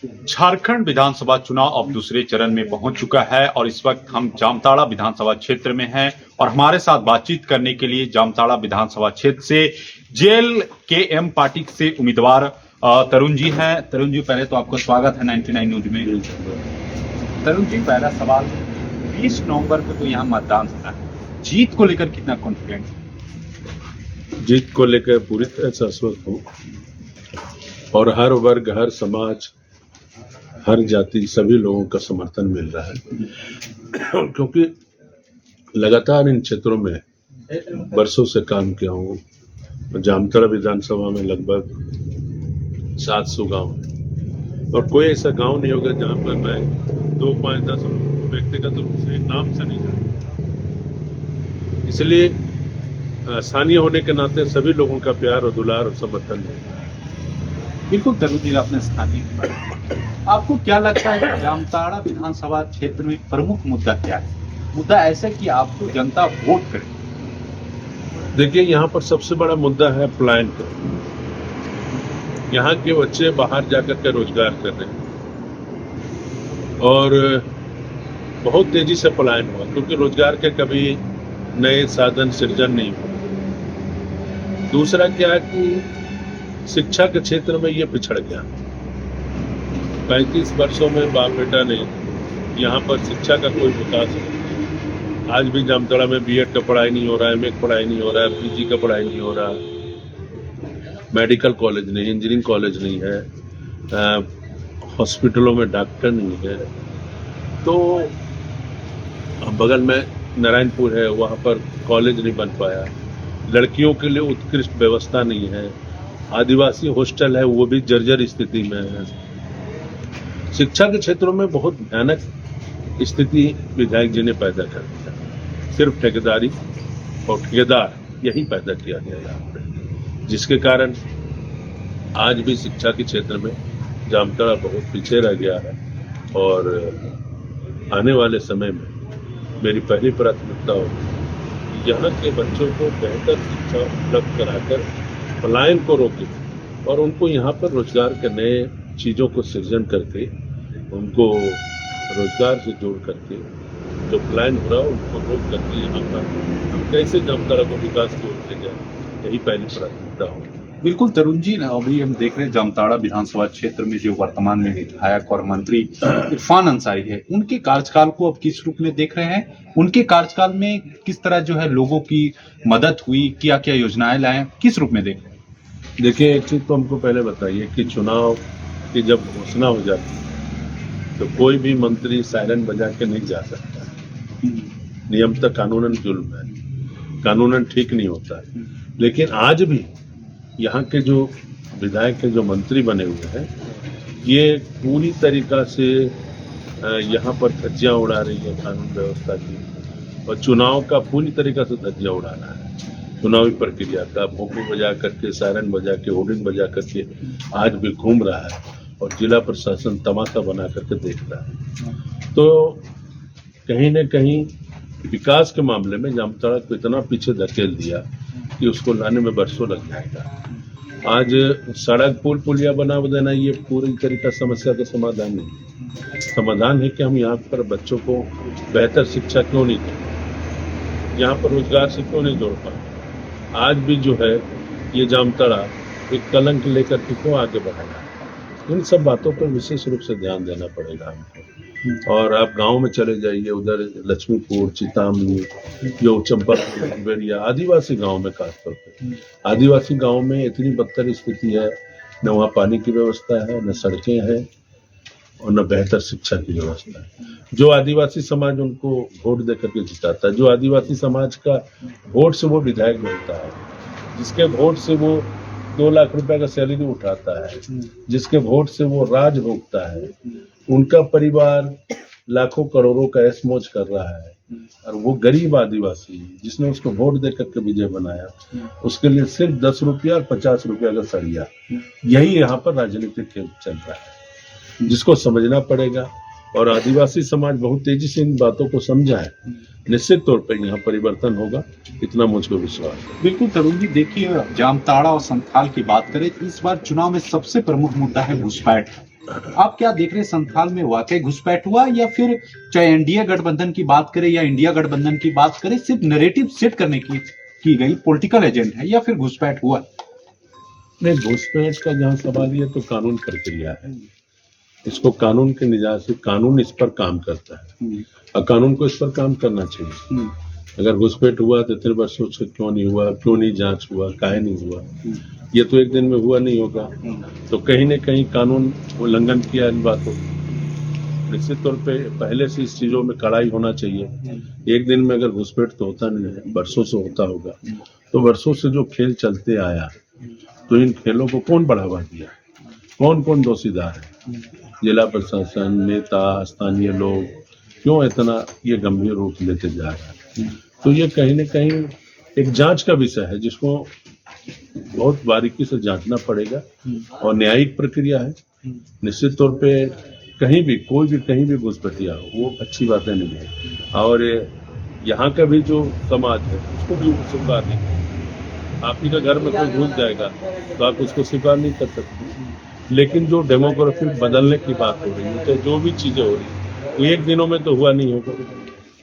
झारखंड विधानसभा चुनाव अब दूसरे चरण में पहुंच चुका है और इस वक्त हम जामताड़ा विधानसभा क्षेत्र में हैं और हमारे साथ बातचीत करने के लिए जामताड़ा विधानसभा क्षेत्र से JLKM पार्टी से उम्मीदवार तरुण जी हैं। तरुण जी, पहले तो आपका स्वागत है 99 न्यूज में। तरुण जी, पहला सवाल, 20 नवंबर को तो यहाँ मतदान होना है, जीत को लेकर कितना कॉन्फिडेंस? जीत को लेकर पूरी तरह से आश्वस्त हूँ और हर वर्ग, हर समाज, हर जाति, सभी लोगों का समर्थन मिल रहा है क्योंकि लगातार इन क्षेत्रों में वर्षों से काम किया हूँ। जामताड़ा विधानसभा में लगभग 700 गांव है और कोई ऐसा गांव नहीं होगा जहां पर मैं 2, 5, 10 व्यक्तिगत रूप से नाम से नहीं जानता। इसलिए स्थानीय होने के नाते सभी लोगों का प्यार और दुलार और समर्थन है। बिल्कुल तरुण जी, आपने स्थानीय, आपको क्या लगता है कि जामताड़ा विधानसभा क्षेत्र में प्रमुख मुद्दा क्या है? मुद्दा ऐसा कि आपको जनता वोट करे। देखिए, यहाँ पर सबसे बड़ा मुद्दा है पलायन का। यहाँ के बच्चे बाहर जाकर के रोजगार कर रहे हैं और बहुत तेजी से पलायन हुआ क्योंकि रोजगार के कभी नए साधन सृजन नहीं हुआ। दूसरा क्या है कि शिक्षा के क्षेत्र में ये पिछड़ गया। 35 वर्षों में बाप बेटा ने यहाँ पर शिक्षा का कोई विकास नहीं। आज भी जामताड़ा में B.Ed का पढ़ाई नहीं हो रहा है, MA का पढ़ाई नहीं हो रहा है, PG का पढ़ाई नहीं हो रहा, मेडिकल कॉलेज नहीं, इंजीनियरिंग कॉलेज नहीं है, हॉस्पिटलों में डॉक्टर नहीं है। तो बगल में नारायणपुर है, वहाँ पर कॉलेज नहीं बन पाया। लड़कियों के लिए उत्कृष्ट व्यवस्था नहीं है। आदिवासी हॉस्टल है, वो भी जर्जर स्थिति में है। शिक्षा के क्षेत्रों में बहुत भयानक स्थिति विधायक जी ने पैदा कर दिया। सिर्फ ठेकेदारी और ठेकेदार यही पैदा किया गया यहाँ पे, जिसके कारण आज भी शिक्षा के क्षेत्र में जामताड़ा बहुत पीछे रह गया है। और आने वाले समय में मेरी पहली प्राथमिकता होगी यहाँ के बच्चों को बेहतर शिक्षा उपलब्ध कराकर पलायन को रोके और उनको यहाँ पर रोजगार के नए चीजों को सृजन करके उनको रोजगार से जोड़ करके जो पलायन हो रहा है उनको रोक करके यहाँ पर हम कैसे जामताड़ा को विकास की ओर ले जाए, यही पहली प्राथमिकता होगी। बिल्कुल तरुण जी, अभी हम देख रहे हैं जामताड़ा विधानसभा क्षेत्र में जो वर्तमान में विधायक और मंत्री इरफान अंसारी है, उनके कार्यकाल को अब किस रूप में देख रहे हैं? उनके कार्यकाल में किस तरह जो है लोगों की मदद हुई, क्या क्या योजनाएं लाए, किस रूप में देख रहे हैं? देखिए, एक चीज तो हमको पहले बताइए कि चुनाव की जब घोषणा हो जाती है तो कोई भी मंत्री सायरन बजा के नहीं जा सकता। नियमतः कानूनन जुल्म है, कानूनन ठीक नहीं होता है। लेकिन आज भी यहाँ के जो विधायक के जो मंत्री बने हुए हैं, ये पूरी तरीका से यहाँ पर धज्जियां उड़ा रही है कानून व्यवस्था की और चुनाव का पूरी तरीका से धज्जियां उड़ाना है। चुनावी प्रक्रिया का भोंपू बजा करके, सायरन बजा के, होर्डिंग बजा करके आज भी घूम रहा है और जिला प्रशासन तमाशा बना करके देख रहा है। तो कहीं न कहीं विकास के मामले में जामताड़ा को इतना पीछे धकेल दिया कि उसको लाने में बरसों लग जाएगा। आज सड़क, पुल, पुलिया बना देना ये पूरी तरीका समस्या का समाधान नहीं। समाधान है कि हम यहाँ पर बच्चों को बेहतर शिक्षा क्यों नहीं दें, यहाँ पर रोजगार से क्यों नहीं जोड़ पाए। आज भी जो है ये जामताड़ा एक कलंक लेकर के क्यों आगे बढ़ाना, इन सब बातों पर विशेष रूप से ध्यान देना पड़ेगा हमको। और आप गांव में चले जाइए, उधर लक्ष्मीपुर, चितामनी, जो चंपापुर, बेरिया, आदिवासी गांव में खासतौर पर आदिवासी गांव में इतनी बदतर स्थिति है, न वहाँ पानी की व्यवस्था है, न सड़कें हैं और न बेहतर शिक्षा की व्यवस्था है। जो आदिवासी समाज उनको वोट देकर के जिताता है, जो आदिवासी समाज का वोट से वो विधायक बनता है, जिसके वोट से वो 2 लाख रुपए का सैलरी उठाता है, जिसके वोट से वो राज भोगता है, उनका परिवार लाखों करोड़ों का ऐश मौज कर रहा है और वो गरीब आदिवासी जिसने उसको वोट देकर के विजय बनाया, उसके लिए सिर्फ 10 रुपया और 50 रुपया का सड़िया, यही यहाँ पर राजनीतिक खेल चल रहा है, जिसको समझना पड़ेगा। और आदिवासी समाज बहुत तेजी से इन बातों को समझा है। निश्चित तौर पर यहाँ परिवर्तन होगा, इतना मुझको विश्वास है। बिल्कुल तरुण जी, देखिए जामताड़ा और संथाल की बात करें तो इस बार चुनाव में सबसे प्रमुख मुद्दा है घुसपैठ। आप क्या देख रहे हैं, संथाल में वाकई घुसपैठ हुआ या फिर चाहे एनडीए गठबंधन की बात करें या इंडिया गठबंधन की बात करें, सिर्फ नैरेटिव सेट करने की गई पॉलिटिकल एजेंट है या फिर घुसपैठ हुआ? नहीं, घुसपैठ का जहाँ सवाल ये तो कानून प्रक्रिया है, इसको कानून के निजात से कानून इस पर काम करता है और कानून को इस पर काम करना चाहिए। अगर घुसपैठ हुआ तो इतने वर्षों से क्यों नहीं हुआ, क्यों नहीं जांच हुआ, काहे नहीं हुआ, ये तो एक दिन में हुआ नहीं होगा। तो कहीं न कहीं कानून उल्लंघन किया इन बातों। निश्चित तौर पे पहले से इस चीजों में कड़ाई होना चाहिए। एक दिन में अगर घुसपैठ तो होता नहीं है, वर्षों से होता होगा। तो वर्षों से जो खेल चलते आया, तो इन खेलों को कौन बढ़ावा दिया, कौन कौन दोषीदार है, जिला प्रशासन, नेता, स्थानीय लोग, क्यों इतना ये गंभीर रूप लेते जा रहा है? तो ये कहीं न कहीं एक जांच का विषय है, जिसको बहुत बारीकी से जांचना पड़ेगा और न्यायिक प्रक्रिया है। निश्चित तौर पे कहीं भी कोई भी कहीं भी घुसपैठिया हो, वो अच्छी बातें नहीं है। और यहाँ का भी जो समाज है उसको भी स्वीकार नहीं। आप ही का घर में कोई घुस जाएगा तो आप उसको स्वीकार नहीं कर सकते। लेकिन जो डेमोग्राफी बदलने की बात हो रही है, तो जो भी चीजें हो रही है, वो एक दिनों में तो हुआ नहीं होगा,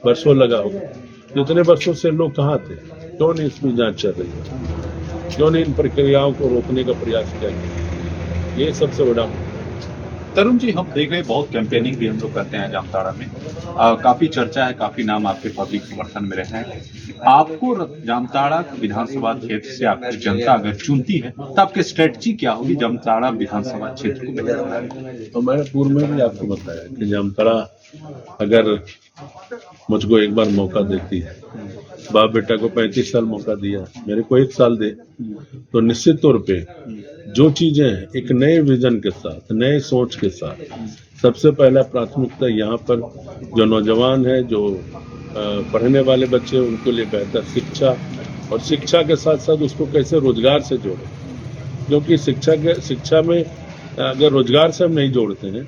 वर्षों लगा होगा। इतने वर्षों से लोग कहाँ थे, क्यों नहीं इसमें जांच चल रही है, क्यों नहीं इन प्रक्रियाओं को रोकने का प्रयास किया गया? ये सबसे बड़ा। तरुण जी, हम देख रहे हैं बहुत कैंपेनिंग भी हम लोग करते हैं जामताड़ा में, काफी चर्चा है, काफी नाम आपके पब्लिक समर्थन में रहे हैं। आपको जामताड़ा विधानसभा क्षेत्र से आपकी जनता अगर चुनती है तो आपकी स्ट्रेटजी क्या होगी जामताड़ा विधानसभा क्षेत्र को बेहतर? तो मैंने पूर्व में भी आपको बताया कि जामताड़ा अगर मुझको एक बार मौका देती है, बाप बेटा को 35 साल मौका दिया, मेरे को 1 साल दे, तो निश्चित तौर पे जो चीजें हैं एक नए विजन के साथ, नए सोच के साथ, सबसे पहला प्राथमिकता यहाँ पर जो नौजवान है, जो पढ़ने वाले बच्चे, उनको लिए बेहतर शिक्षा, और शिक्षा के साथ साथ उसको कैसे रोजगार से जोड़े, क्योंकि शिक्षा में अगर रोजगार से हम नहीं जोड़ते हैं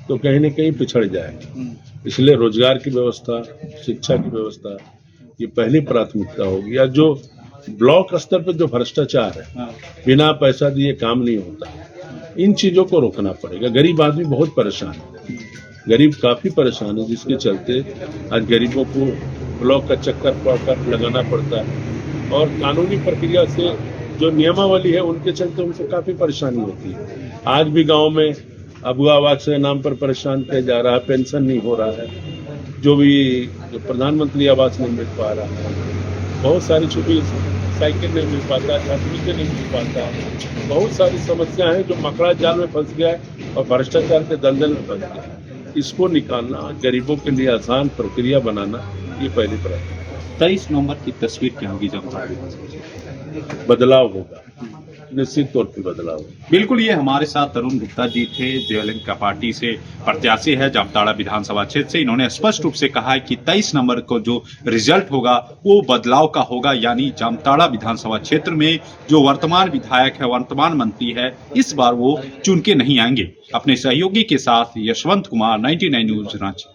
तो कहीं न कहीं पिछड़ जाएगा। इसलिए रोजगार की व्यवस्था, शिक्षा की व्यवस्था, ये पहली प्राथमिकता होगी। या जो ब्लॉक स्तर पर जो भ्रष्टाचार है, बिना पैसा दिए काम नहीं होता, इन चीजों को रोकना पड़ेगा। गरीब आदमी बहुत परेशान है, गरीब काफी परेशान है, जिसके चलते आज गरीबों को ब्लॉक का चक्कर लगाना पड़ता है और कानूनी प्रक्रिया से जो नियमावली है उनके चलते उनको काफी परेशानी होती है। आज भी गांव में अबुआ आवास के नाम पर परेशान किया जा रहा है, पेंशन नहीं हो रहा है, जो प्रधानमंत्री आवास नहीं मिल पा रहा है, बहुत सारी छोटी साइकिल नहीं मिल पाता, छात्रवृत्ति नहीं मिल पाता, बहुत सारी समस्याएं हैं जो मकड़ा जाल में फंस गया है और भ्रष्टाचार के दलदल में फंस गया है। इसको निकालना, गरीबों के लिए आसान प्रक्रिया बनाना, ये पहली प्राथमिकता। 23 नवंबर की तस्वीर क्या होगी जामताड़ा? बदलाव होगा, निश्चित तौर पर बदलाव होगा। बिल्कुल, ये हमारे साथ तरुण गुप्ता जी थे, जेएलएन का पार्टी से प्रत्याशी है जामताड़ा विधानसभा क्षेत्र से। इन्होंने स्पष्ट रूप से कहा है कि 23 नवंबर को जो रिजल्ट होगा वो बदलाव का होगा, यानी जामताड़ा विधानसभा क्षेत्र में जो वर्तमान विधायक है, वर्तमान मंत्री है, इस बार वो चुन के नहीं आएंगे। अपने सहयोगी के साथ यशवंत कुमार, 99 न्यूज, रांची।